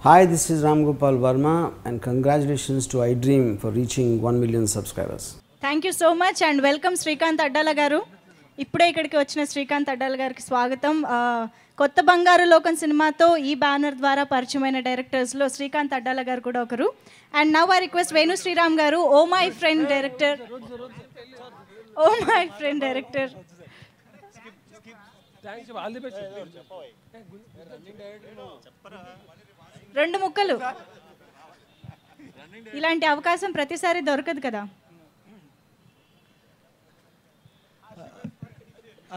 Hi, this is Ram Gopal Verma and congratulations to iDream for reaching 1 million subscribers. Thank you so much and welcome Srikanth Addala garu. ఇప్పుడే ఇక్కడికి వచ్చిన శ్రీకాంత్ అడ్డాల గారికి స్వాగతం. కొత్త బంగారు లోకం సినిమాతో ఈ బ్యానర్ ద్వారా పరిచయమైన డైరెక్టర్స్లో శ్రీకాంత్ అడ్డాల గారు కూడా ఒకరు. And now I request Venu Sriram గారు, ఓ మై ఫ్రెండ్ డైరెక్టర్. రెండు ముక్కలు. ఇలాంటి అవకాశం ప్రతిసారి దొరకదు కదా.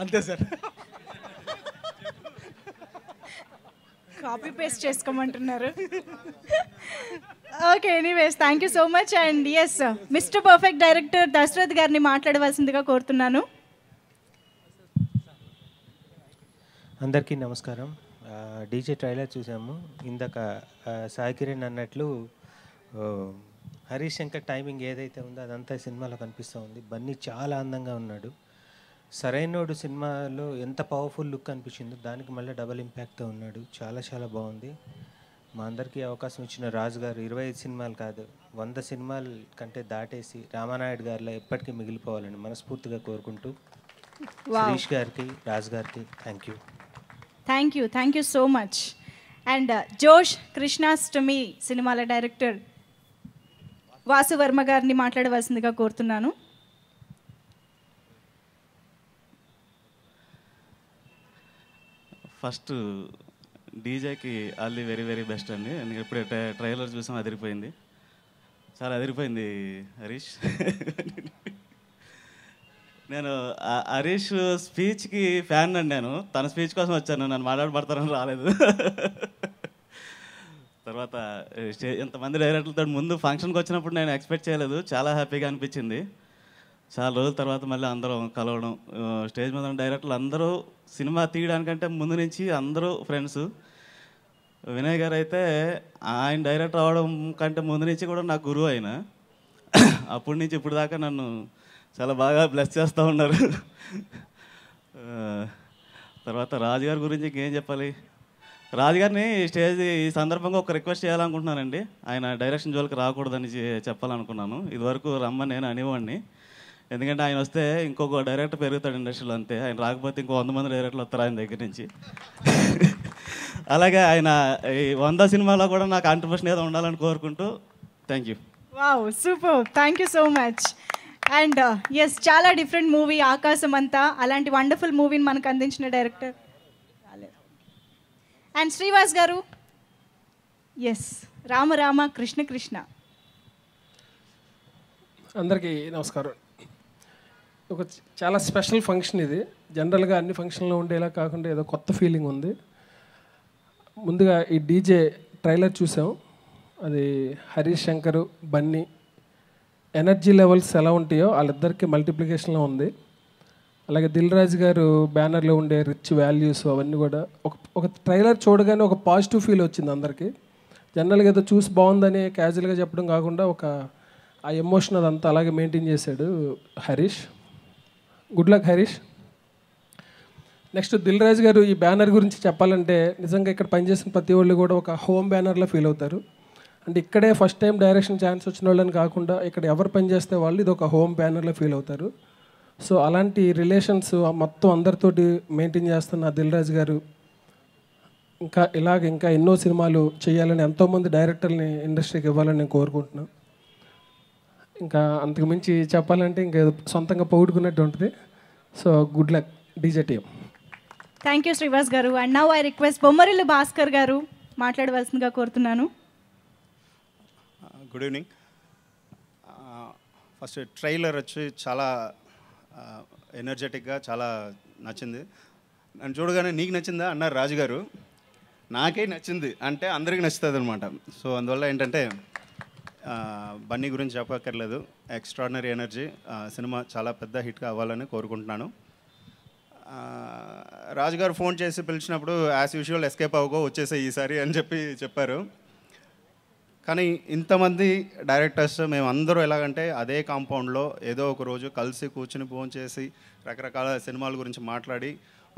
అంతే సార్, కాపీ పేస్ట్ చేసుకోమంటున్నారు. Okay, anyways thank you so much. And yes, mister perfect director Dasarath గారిని మాట్లాడవలసిందిగా కోరుతున్నాను. అందరికీ నమస్కారం. డీజే ట్రైలర్ చూసాము. ఇందాక సాయి కిరణ్ అన్నట్లు హరీష్ శంకర్ టైమింగ్ ఏదైతే ఉందో అదంతా సినిమాలో కనిపిస్తూ ఉంది. బన్నీ చాలా అందంగా ఉన్నాడు. సరైనోడు సినిమాలో ఎంత పవర్ఫుల్ లుక్ అనిపించిందో దానికి మళ్ళీ డబల్ ఇంపాక్ట్తో ఉన్నాడు. చాలా చాలా బాగుంది. మా అందరికీ అవకాశం ఇచ్చిన రాజు గారు 25 సినిమాలు కాదు 100 సినిమాల కంటే దాటేసి రామానాయుడు గారిలో ఎప్పటికీ మిగిలిపోవాలని మనస్ఫూర్తిగా కోరుకుంటూ శిరీష్ గారికి, రాజు గారికి thank you so much. And Josh Krishnashtami సినిమాల డైరెక్టర్ వాసు వర్మ గారిని మాట్లాడవలసిందిగా కోరుతున్నాను. ఫస్ట్ డీజేకి all the very very best అండి. ఎందుకంటే ఇప్పుడే ట్రైలర్ చూసాం, అదిరిపోయింది, చాలా అదిరిపోయింది హరీష్. నేను హరీష్ స్పీచ్కి ఫ్యాన్ అండి. నేను తన స్పీచ్ కోసం వచ్చాను, నన్ను మాట్లాడబడతానని రాలేదు. తర్వాత ఇంతమంది డైరెక్టర్లతో ముందు ఫంక్షన్కి వచ్చినప్పుడు నేను ఎక్స్పెక్ట్ చేయలేదు, చాలా హ్యాపీగా అనిపించింది. చాలా రోజుల తర్వాత మళ్ళీ అందరం కలవడం, స్టేజ్ మీద ఉన్న డైరెక్టర్లు అందరూ సినిమా తీయడానికంటే ముందు నుంచి అందరూ ఫ్రెండ్స్. వినయ్ గారు అయితే ఆయన డైరెక్టర్ అవడం కంటే ముందు నుంచి కూడా నాకు గురువు ఆయన. అప్పటి నుంచి ఇప్పుడు దాకా నన్ను చాలా బాగా బ్లెస్ చేస్తూ ఉన్నారు. తర్వాత రాజుగారి గురించి ఇంకేం చెప్పాలి. రాజుగారిని స్టేజ్ ఈ సందర్భంగా ఒక రిక్వెస్ట్ చేయాలనుకుంటున్నానండి. ఆయన డైరెక్షన్ జోలికి రాకూడదని చెప్పాలనుకున్నాను. ఇదివరకు రమ్మని నేను అనేవాడిని, ఎందుకంటే ఆయన వస్తే ఇంకొక డైరెక్టర్ పెరుగుతాడు ఇండస్ట్రీలో, అంతే. ఆయన రాకపోతే ఇంకో 100 మంది డైరెక్టర్లు వస్తారు ఆయన దగ్గర నుంచి. అలాగే ఆయన ఈ 100 సినిమాలో కూడా నాకు కాంట్రిబ్యూషన్ ఏదో ఉండాలని కోరుకుంటూ thank you. Wow, super, thank you so much. And yes, చాలా డిఫరెంట్ మూవీ ఆకాశం అంతా. అలాంటి వండర్ఫుల్ మూవీని మనకు అందించిన డైరెక్టర్. అండ్ శ్రీవాస్ గారు, ఎస్, రామ రామ కృష్ణ కృష్ణ. అందరికీ నమస్కారం. ఒక చాలా స్పెషల్ ఫంక్షన్ ఇది. జనరల్గా అన్ని ఫంక్షన్లో ఉండేలా కాకుండా ఏదో కొత్త ఫీలింగ్ ఉంది. ముందుగా ఈ డీజే ట్రైలర్ చూసాం. అది హరీష్ శంకర్, బన్నీ ఎనర్జీ లెవెల్స్ ఎలా ఉంటాయో వాళ్ళిద్దరికి మల్టిప్లికేషన్లో ఉంది. అలాగే దిల్ రాజు గారు బ్యానర్లో ఉండే రిచ్ వాల్యూస్ అవన్నీ కూడా ఒక ట్రైలర్ చూడగానే ఒక పాజిటివ్ ఫీల్ వచ్చింది అందరికీ. జనరల్గా ఏదో చూసి బాగుందని క్యాజువల్గా చెప్పడం కాకుండా ఆ ఎమోషన్ అదంతా అలాగే మెయింటైన్ చేశాడు Harish. Good luck Harish. Next Dil Raju garu ఈ బ్యానర్ గురించి చెప్పాలంటే నిజంగా ఇక్కడ పనిచేసిన ప్రతి వాళ్ళు కూడా ఒక హోమ్ బ్యానర్లో ఫీల్ అవుతారు. అంటే ఇక్కడే ఫస్ట్ టైం డైరెక్షన్ ఛాన్స్ వచ్చిన వాళ్ళని కాకుండా ఇక్కడ ఎవరు పనిచేస్తే వాళ్ళు ఇది ఒక హోమ్ బ్యానర్లో ఫీల్ అవుతారు. సో అలాంటి రిలేషన్స్ మొత్తం అందరితోటి మెయింటైన్ చేస్తున్న దిల్ రాజు గారు ఇంకా ఎన్నో సినిమాలు చేయాలని, ఎంతోమంది డైరెక్టర్ని ఇండస్ట్రీకి ఇవ్వాలని నేను కోరుకుంటున్నాను. ఇంకా అంతకు మించి చెప్పాలంటే ఇంకా సొంతంగా పొగుడుకున్నట్టు ఉంటుంది. So good luck DJ team. Thank you Srivas garu. And now I request Bommarillu Bhaskar garu మాట్లాడవలసిందిగా కోరుతున్నాను. Good evening. ఫస్ట్ ట్రైలర్ వచ్చి చాలా ఎనర్జెటిక్గా చాలా నచ్చింది. నన్ను చూడగానే నీకు నచ్చిందా అన్నారు రాజుగారు. నాకే నచ్చింది అంటే అందరికీ నచ్చుతుంది అనమాట. సో అందువల్ల ఏంటంటే బన్నీ గురించి చెప్పక్కర్లేదు. Extraordinary energy. సినిమా చాలా పెద్ద హిట్గా అవ్వాలని కోరుకుంటున్నాను. రాజుగారు ఫోన్ చేసి పిలిచినప్పుడు యాజ్ యూజువల్ ఎస్కేప్ అవ్వకో వచ్చేసే ఈసారి అని చెప్పారు. కానీ ఇంతమంది డైరెక్టర్స్ మేమందరూ ఎలాగంటే అదే కాంపౌండ్లో ఏదో ఒక రోజు కలిసి కూర్చుని ఫోన్ చేసి రకరకాల సినిమాల గురించి మాట్లాడి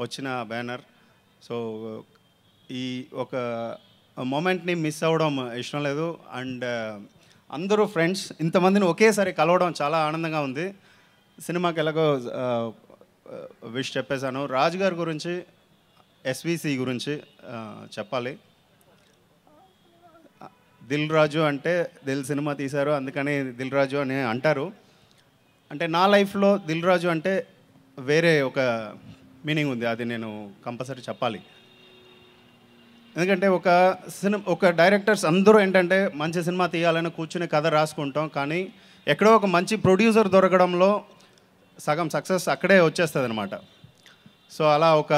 వచ్చిన బ్యానర్. సో ఈ ఒక మూమెంట్ని మిస్ అవ్వడం ఇష్టం లేదు. అండ్ అందరూ ఫ్రెండ్స్ ఇంతమందిని ఒకేసారి కలవడం చాలా ఆనందంగా ఉంది. సినిమాకి ఎలాగో విష్ చెప్పేశాను. రాజు గారి గురించి, ఎస్విసి గురించి చెప్పాలి. దిల్ రాజు అంటే దిల్ సినిమా తీశారు, అందుకని దిల్ రాజు అని అంటారు. అంటే నా లైఫ్లో దిల్ రాజు అంటే వేరే ఒక మీనింగ్ ఉంది, అది నేను కంపల్సరీ చెప్పాలి. ఎందుకంటే ఒక డైరెక్టర్స్ అందరూ ఏంటంటే మంచి సినిమా తీయాలని కూర్చుని కథ రాసుకుంటాం, కానీ ఎక్కడో ఒక మంచి ప్రొడ్యూసర్ దొరకడంలో సగం సక్సెస్ అక్కడే వచ్చేస్తుంది అనమాట. సో అలా ఒక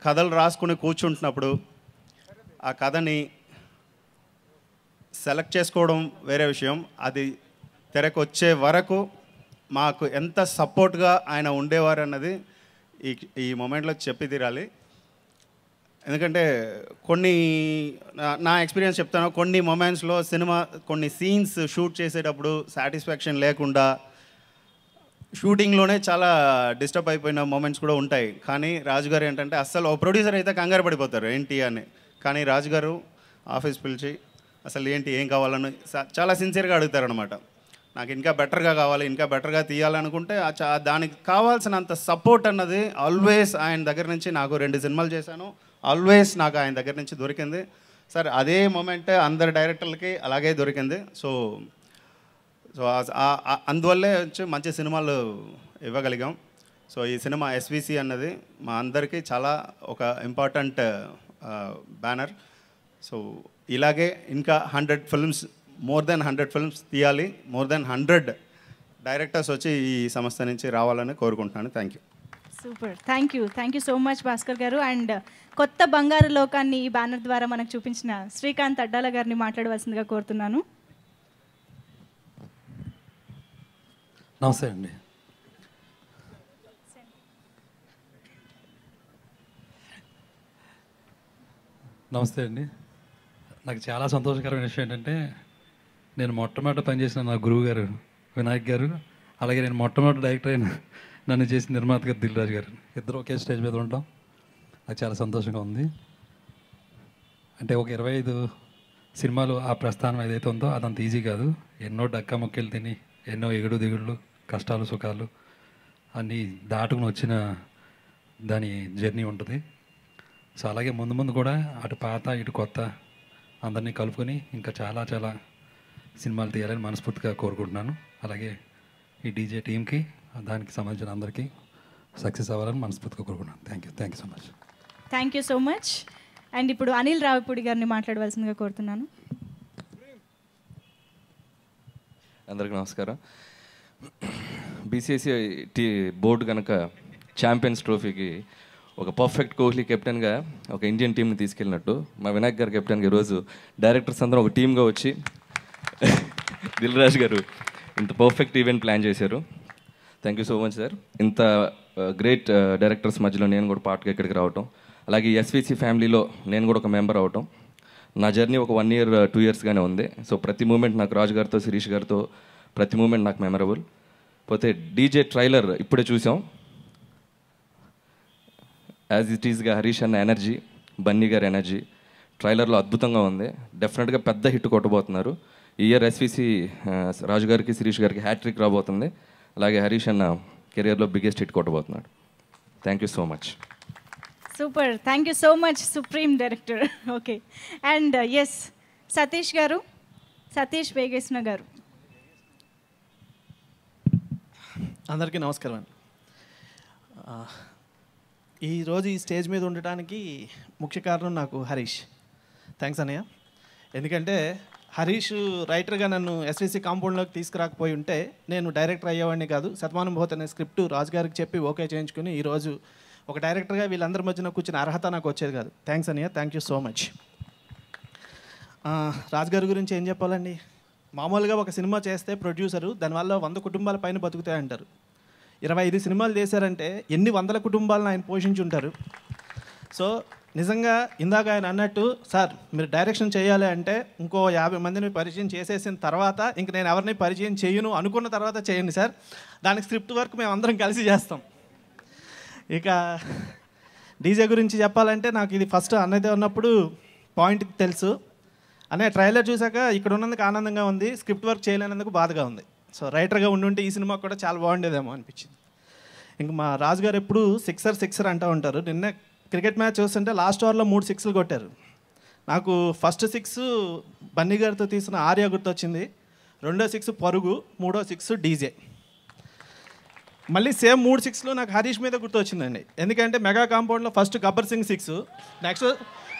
కథలు రాసుకుని కూర్చుంటున్నప్పుడు ఆ కథని సెలెక్ట్ చేసుకోవడం వేరే విషయం, అది తెరకు వచ్చే వరకు మాకు ఎంత సపోర్ట్గా ఆయన ఉండేవారు అన్నది ఈ మూమెంట్లో చెప్పి తీరాలి. ఎందుకంటే నా ఎక్స్పీరియన్స్ చెప్తాను, కొన్ని మూమెంట్స్లో కొన్ని సీన్స్ షూట్ చేసేటప్పుడు సాటిస్ఫాక్షన్ లేకుండా షూటింగ్లోనే చాలా డిస్టర్బ్ అయిపోయిన మూమెంట్స్ కూడా ఉంటాయి. కానీ రాజుగారు ఏంటంటే అస్సలు ఓ ప్రొడ్యూసర్ అయితే కంగారు పడిపోతారు ఏంటి అని, కానీ రాజుగారు ఆఫీస్ పిలిచి అసలు ఏంటి ఏం కావాలని చాలా సిన్సియర్గా అడుగుతారనమాట. నాకు ఇంకా బెటర్గా కావాలి, ఇంకా బెటర్గా తీయాలనుకుంటే దానికి కావాల్సినంత సపోర్ట్ అన్నది ఆల్వేస్ ఆయన దగ్గర నుంచి, నాకు 2 సినిమాలు చేశాను, ఆల్వేస్ నాకు ఆయన దగ్గర నుంచి దొరికింది. సార్ అదే మూమెంట్ అందరు డైరెక్టర్లకి అలాగే దొరికింది. సో అందువల్లే వచ్చి మంచి సినిమాలు ఇవ్వగలిగాం. సో ఈ సినిమా ఎస్విసి అన్నది మా అందరికీ చాలా ఒక ఇంపార్టెంట్ బ్యానర్. సో ఇలాగే ఇంకా 100 ఫిల్మ్స్, మోర్ దెన్ 100 ఫిల్మ్స్ తీయాలి, మోర్ దెన్ 100 డైరెక్టర్స్ వచ్చి ఈ సంస్థ నుంచి రావాలని కోరుకుంటున్నాను. Thank you. Super, thank you so much Bhaskar గారు. అండ్ కొత్త బంగారు లోకాన్ని ఈ బ్యానర్ ద్వారా మనకు చూపించిన శ్రీకాంత్ అడ్డాల గారిని మాట్లాడవలసిందిగా కోరుతున్నాను. నమస్తే అండి. నమస్తే అండి. నాకు చాలా సంతోషకరమైన విషయం ఏంటంటే, నేను మొట్టమొదట పనిచేసిన నా గురువు గారు వినాయక్ గారు, అలాగే నేను మొట్టమొదటి డైరెక్టర్ అయిన నన్ను చేసిన నిర్మాత గారు దిల్ రాజు గారు, ఇద్దరు ఒకే స్టేజ్ మీద ఉంటాం. నాకు చాలా సంతోషంగా ఉంది. అంటే ఒక 25 సినిమాలు ఆ ప్రస్థానం ఏదైతే ఉందో అదంత ఈజీ కాదు. ఎన్నో డక్కా మొక్కలు తిని, ఎన్నో ఎగుడు దిగుళ్ళు, కష్టాలు సుఖాలు అన్నీ దాటుకుని వచ్చిన దాని జర్నీ ఉంటుంది. సో అలాగే ముందు ముందు కూడా అటు పాత ఇటు కొత్త అందరినీ కలుపుకొని ఇంకా చాలా చాలా సినిమాలు తీయాలని మనస్ఫూర్తిగా కోరుకుంటున్నాను. అలాగే ఈ డీజే టీంకి, దానికి సంబంధించిన అందరికీ సక్సెస్ అవ్వాలని మనస్ఫూర్తిగా కోరుకుంటున్నాను. Thank you so much. Thank you so much. And ఇప్పుడు అనిల్ రావిపూడి గారిని మాట్లాడవలసిందిగా కోరుతున్నాను. అందరికీ నమస్కారం. బీసీసీ బోర్డు కనుక ఛాంపియన్స్ ట్రోఫీకి ఒక పర్ఫెక్ట్ కోహ్లీ కెప్టెన్గా ఒక ఇండియన్ టీంని తీసుకెళ్ళినట్టు మా వినాయక్ గారు కెప్టెన్గా ఈరోజు డైరెక్టర్స్ అందరూ ఒక టీమ్గా వచ్చి దిల్ రాజు గారు ఇంత పర్ఫెక్ట్ ఈవెంట్ ప్లాన్ చేశారు. Thank you so much sir. ఇంత గ్రేట్ డైరెక్టర్స్ మధ్యలో నేను కూడా పార్ట్గా ఇక్కడికి రావటం, అలాగే ఎస్విసి ఫ్యామిలీలో నేను కూడా ఒక మెంబర్ అవటం, నా జర్నీ ఒక 1 year 2 yearsగానే ఉంది. సో ప్రతి మూమెంట్ నాకు రాజు గారితో, శిరీష్ గారితో ప్రతి మూమెంట్ నాకు మెమరబుల్. పోతే డీజే ట్రైలర్ ఇప్పుడే చూసాం. యాజ్ ఇట్ ఈస్గా హరీష్ అన్న ఎనర్జీ, బన్నీ గారి ఎనర్జీ ట్రైలర్లో అద్భుతంగా ఉంది. డెఫినెట్గా పెద్ద హిట్ కొట్టబోతున్నారు. ఈ ఇయర్ ఎస్విసి రాజు గారికి, శిరీష్ గారికి హ్యాట్రిక్ రాబోతుంది. అలాగే హరీష్ అన్న కెరియర్లో బిగ్గెస్ట్ హిట్ కొట్టబోతున్నాడు. Thank you so much. Super, thank you so much supreme director. Okay, and yes Satish garu, Satish Vegesna గారు. అందరికీ నమస్కారం అండి. ఈరోజు ఈ స్టేజ్ మీద ఉండటానికి ముఖ్య కారణం నాకు హరీష్. థ్యాంక్స్ అన్నయ్య. ఎందుకంటే హరీష్ రైటర్గా నన్ను ఎస్విసి కాంపౌండ్లోకి తీసుకురాకపోయి ఉంటే నేను డైరెక్టర్ అయ్యేవాడిని కాదు. శతమానుభూతి అనే స్క్రిప్ట్ రాజు గారికి చెప్పి ఓకే చేయించుకుని ఈరోజు ఒక డైరెక్టర్గా వీళ్ళందరి మధ్యన కూర్చున్న అర్హత నాకు వచ్చేది కాదు. థ్యాంక్స్ అన్నయ్య, థ్యాంక్ యూ సో మచ్. రాజు గారి గురించి ఏం చెప్పాలండి. మామూలుగా ఒక సినిమా చేస్తే ప్రొడ్యూసరు దానివల్ల 100 కుటుంబాల పైన బతుకుతాయంటారు. 25 సినిమాలు చేశారంటే ఎన్ని వందల కుటుంబాలను ఆయన పోషించి ఉంటారు. సో నిజంగా ఇందాక ఆయన అన్నట్టు సార్ మీరు డైరెక్షన్ చేయాలి అంటే ఇంకో 50 మందిని పరిచయం చేసేసిన తర్వాత ఇంక నేను ఎవరిని పరిచయం చేయను అనుకున్న తర్వాత చేయండి సార్, దానికి స్క్రిప్ట్ వర్క్ మేము అందరం కలిసి చేస్తాం. ఇక డీజే గురించి చెప్పాలంటే నాకు ఇది ఫస్ట్ అన్నయ్యతో ఉన్నప్పుడు పాయింట్ తెలుసు. అన్నయ్య ట్రైలర్ చూసాక ఇక్కడ ఉన్నందుకు ఆనందంగా ఉంది, స్క్రిప్ట్ వర్క్ చేయలేనందుకు బాధగా ఉంది. సో రైటర్గా ఉండుంటే ఈ సినిమా కూడా చాలా బాగుండేదేమో అనిపించింది. ఇంక మా రాజు గారు ఎప్పుడు సిక్సర్ అంటూ ఉంటారు. నిన్న క్రికెట్ మ్యాచ్ చూస్తుంటే లాస్ట్ ఓవర్లో 3 సిక్స్లు కొట్టారు. నాకు ఫస్ట్ 6 బన్నీ గారితో తీసిన ఆర్య గుర్తొచ్చింది, రెండో 6 పరుగు, మూడో 6 డీజే. మళ్ళీ సేమ్ 3 6లు నాకు హరీష్ మీద గుర్తొచ్చిందండి. ఎందుకంటే మెగా కాంపౌండ్లో first Gabbar Singh 6,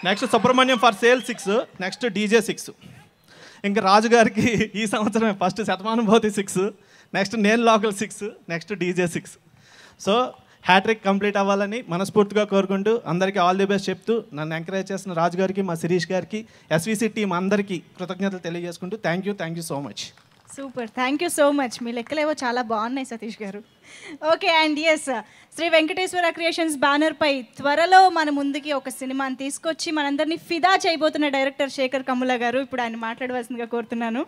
next Subrahmanyam for sale 6, next DJ 6. ఇంకా రాజు గారికి ఈ సంవత్సరమే ఫస్ట్ శతమానుభూతి 6, నెక్స్ట్ నేను local 6, next DJ 6. So hat trick complete అవ్వాలని మనస్ఫూర్తిగా కోరుకుంటూ అందరికీ ఆల్ ది బెస్ట్ చెప్తూ నన్ను ఎంకరేజ్ చేసిన రాజు గారికి, మా శిరీష్ గారికి, ఎస్విసి టీం అందరికీ కృతజ్ఞతలు తెలియజేసుకుంటూ thank you so much. Super, thank you so much. మీ లెక్కలేవో చాలా బాగున్నాయి Satish garu. Okay, and yes, Sri Venkateswara creations బ్యానర్పై త్వరలో మన ముందుకి ఒక సినిమాని తీసుకొచ్చి మనందరినీ ఫిదా చేయబోతున్న డైరెక్టర్ శేఖర్ కమ్ముల గారు. ఇప్పుడు ఆయన మాట్లాడవలసిందిగా కోరుతున్నాను.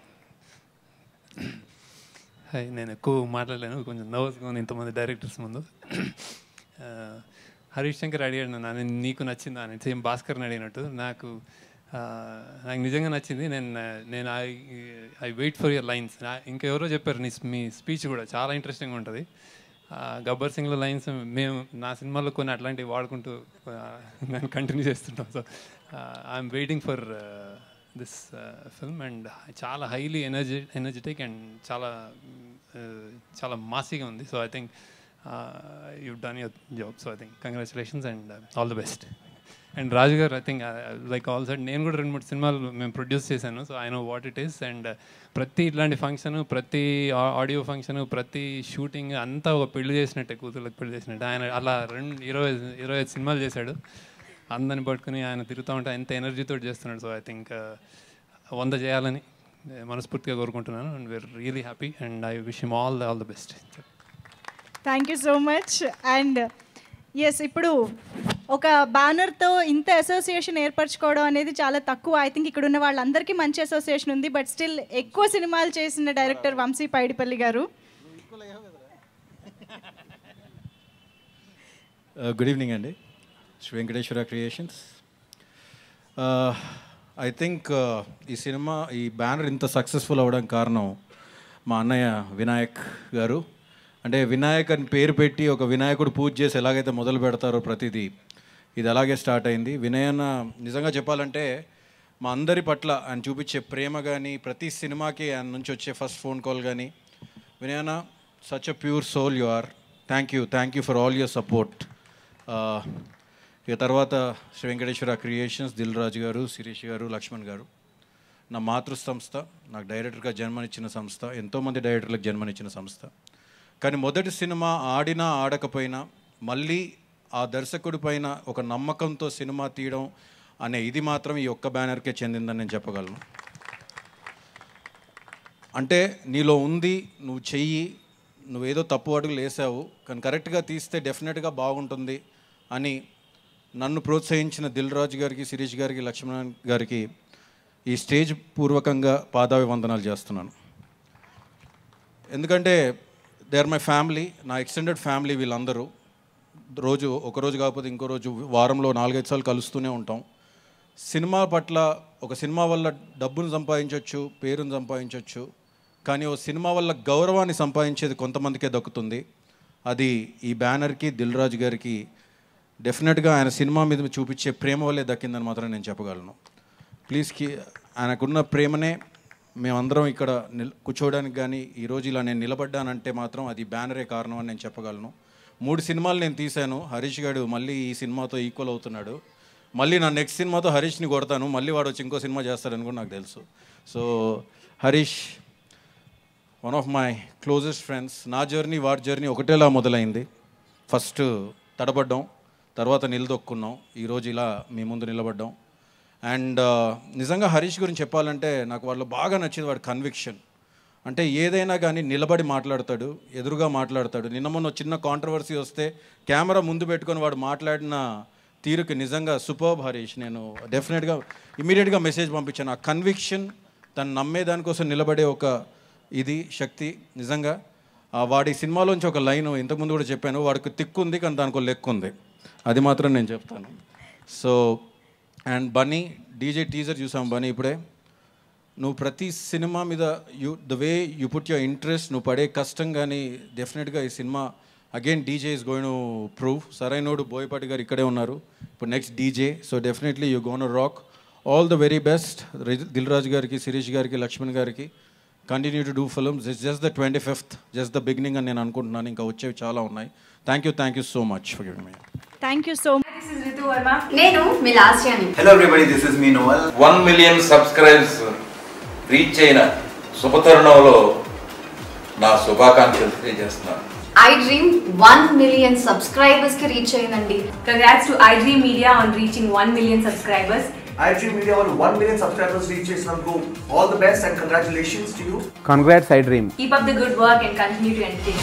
హాయ్, నేను ఎక్కువ మాట్లాడలేను, కొంచెం నర్వస్గా ఉంది ఇంతమంది డైరెక్టర్స్ ముందు. హరీష్ శంకర్ అడిగాడు నన్ను, నీకు నచ్చిందా అని, సేమ్ భాస్కర్ని అడిగినట్టు. నాకు నిజంగా నచ్చింది. నేను I wait for your lines. ఇంకెవరో చెప్పారు మీ స్పీచ్ కూడా చాలా ఇంట్రెస్టింగ్గా ఉంటుంది. గబ్బర్ సింగ్లో లైన్స్ మేము నా సినిమాలో కొన్ని అట్లాంటివి వాడుకుంటూ నేను కంటిన్యూ చేస్తుంటాం. So I'm waiting for this film and చాలా హైలీ ఎనర్జెటిక్ అండ్ చాలా మాసీగా ఉంది. So I think you done your job. So I think congratulations and all the best. And Raju garu, I think like all side నేను కూడా 2-3 సినిమాలు మేము produce చేశాను. So I know what it is. And ప్రతి ఇట్లాంటి ఫంక్షన్, ప్రతి ఆడియో ఫంక్షన్, ప్రతి shooting అంతా ఒక పెళ్లి చేసినట్టే, కూతుర్లకు పెళ్లి చేసినట్టు. ఆయన అలా 25 సినిమాలు చేశాడు. అందరిని పట్టుకుని ఆయన తిరుగుతూ ఉంటే ఎంత ఎనర్జీతో చేస్తున్నాడు. సో ఐ థింక్ 100 చేయాలని మనస్ఫూర్తిగా కోరుకుంటున్నాను. And we are really happy and I wish him all the best. Thank you so much. And yes, ఇప్పుడు ఒక బ్యానర్తో ఇంత అసోసియేషన్ ఏర్పరచుకోవడం అనేది చాలా తక్కువ. ఐ థింక్ ఇక్కడ ఉన్న వాళ్ళందరికీ మంచి అసోసియేషన్ ఉంది, బట్ స్టిల్ ఎక్కువ సినిమాలు చేసిన డైరెక్టర్ వంశీ పైడిపల్లి గారు. గుడ్ ఈవినింగ్ అండి. Sri Venkateswara creations. I think ఈ బ్యానర్ ఇంత సక్సెస్ఫుల్ అవ్వడానికి కారణం మా అన్నయ్య వినాయక్ గారు. అంటే వినాయక్ అని పేరు పెట్టి ఒక వినాయకుడు పూజ చేసి ఎలాగైతే మొదలు పెడతారో ప్రతిదీ, ఇది అలాగే స్టార్ట్ అయింది. వినయన్న నిజంగా చెప్పాలంటే మా అందరి పట్ల ఆయన చూపించే ప్రేమ కానీ, ప్రతి సినిమాకి ఆయన నుంచి వచ్చే ఫస్ట్ ఫోన్ కాల్ కానీ, వినయన్న such a pure soul you are, thank you for all your support. ఇక తర్వాత శ్రీ వెంకటేశ్వర క్రియేషన్స్, దిల్ రాజు గారు, శిరీష్ గారు, లక్ష్మణ్ గారు, నా మాతృ సంస్థ, నాకు డైరెక్టర్గా జన్మనిచ్చిన సంస్థ, ఎంతోమంది డైరెక్టర్లకు జన్మనిచ్చిన సంస్థ. కానీ మొదటి సినిమా ఆడినా ఆడకపోయినా మళ్ళీ ఆ దర్శకుడి పైన ఒక నమ్మకంతో సినిమా తీయడం అనే ఇది మాత్రం ఈ ఒక్క బ్యానర్కే చెందిందని నేను చెప్పగలను. అంటే నీలో ఉంది, నువ్వు చెయ్యి, నువ్వేదో తప్పు అడుగులు వేసావు కానీ కరెక్ట్గా తీస్తే డెఫినెట్గా బాగుంటుంది అని నన్ను ప్రోత్సహించిన దిల్ రాజు గారికి, శిరీష్ గారికి, లక్ష్మణ్ గారికి ఈ స్టేజ్ పూర్వకంగా పాదాభివందనాలు చేస్తున్నాను. ఎందుకంటే దే ఆర్ మై ఫ్యామిలీ, నా ఎక్స్టెండెడ్ ఫ్యామిలీ. వీళ్ళందరూ ఒకరోజు కాకపోతే ఇంకో రోజు వారంలో 4-5 సార్లు కలుస్తూనే ఉంటాం. సినిమా పట్ల, ఒక సినిమా వల్ల డబ్బును సంపాదించవచ్చు, పేరును సంపాదించవచ్చు, కానీ ఓ సినిమా వల్ల గౌరవాన్ని సంపాదించేది కొంతమందికే దక్కుతుంది. అది ఈ బ్యానర్కి, దిల్ రాజు గారికి డెఫినెట్గా ఆయన సినిమా మీద చూపించే ప్రేమ వల్లే దక్కిందని మాత్రం నేను చెప్పగలను. ప్లీజ్ ఆయనకున్న ప్రేమనే మేమందరం ఇక్కడ కూర్చోవడానికి కానీ ఈరోజు ఇలా నేను నిలబడ్డానంటే మాత్రం అది బ్యానరే కారణం అని నేను చెప్పగలను. 3 సినిమాలు నేను తీశాను. హరీష్ గారు మళ్ళీ ఈ సినిమాతో ఈక్వల్ అవుతున్నాడు. మళ్ళీ నా నెక్స్ట్ సినిమాతో హరీష్ని కొడతాను, మళ్ళీ వాడు వచ్చి ఇంకో సినిమా చేస్తాడని కూడా నాకు తెలుసు. So Harish one of my closest friends. నా జర్నీ, వాడి జర్నీ ఒకటేలా మొదలైంది. ఫస్ట్ తడబడ్డాం, తర్వాత నిలదొక్కున్నాం, ఈరోజు ఇలా మీ ముందు నిలబడ్డాం. అండ్ నిజంగా హరీష్ గురించి చెప్పాలంటే నాకు వాళ్ళు బాగా నచ్చింది వాడి కన్విక్షన్. అంటే ఏదైనా కానీ నిలబడి మాట్లాడతాడు, ఎదురుగా మాట్లాడతాడు. నిన్న మొన్న చిన్న కాంట్రవర్సీ వస్తే కెమెరా ముందు పెట్టుకొని వాడు మాట్లాడిన తీరుకి నిజంగా సూపర్బ్ హరీష్. నేను డెఫినెట్గా ఇమీడియట్గా మెసేజ్ పంపించాను. ఆ కన్విక్షన్, తను నమ్మేదానికోసం నిలబడే ఒక ఇది శక్తి నిజంగా. వాడి సినిమాలోంచి ఒక లైన్ ఇంతకుముందు కూడా చెప్పాను, వాడికి తిక్కుంది కానీ దానికి ఒక లెక్క ఉంది, అది మాత్రం నేను చెప్తాను. So and Bunny DJ teaser చూసాం. బన్నీ ఇప్పుడే నువ్వు ప్రతి సినిమా మీద the way you put your interest, నువ్వు పడే కష్టం కానీ డెఫినెట్గా ఈ సినిమా again DJ is going to prove. Sarrainodu Boyapati garu ఇక్కడే ఉన్నారు, ఇప్పుడు next DJ. So definitely you gonna rock. All the very best Dil Raju గారికి, శిరీష్ గారికి, లక్ష్మణ్ గారికి. Continue to do films. It's just the 25th, just the beginning అని నేను అనుకుంటున్నాను. ఇంకా వచ్చేవి చాలా ఉన్నాయి. Thank you so much for giving me. Thank you so much. This is Ritu Varma. నేను మీ లాస్యాని. Hello everybody, this is me Noval. 1 million subscribers reach అయిన శుభతరుణంలో నా శుభాకాంక్షలు తెలియజేస్తున్నాను. iDream 1 million subscribers ki reach అయ్యిందండి. Congrats to iDream Media on reaching 1 million subscribers. iDream Media on 1 million subscribers reach చేసినందుకు all the best and congratulations to you. Congrats iDream. Keep up the good work and continue to entertain.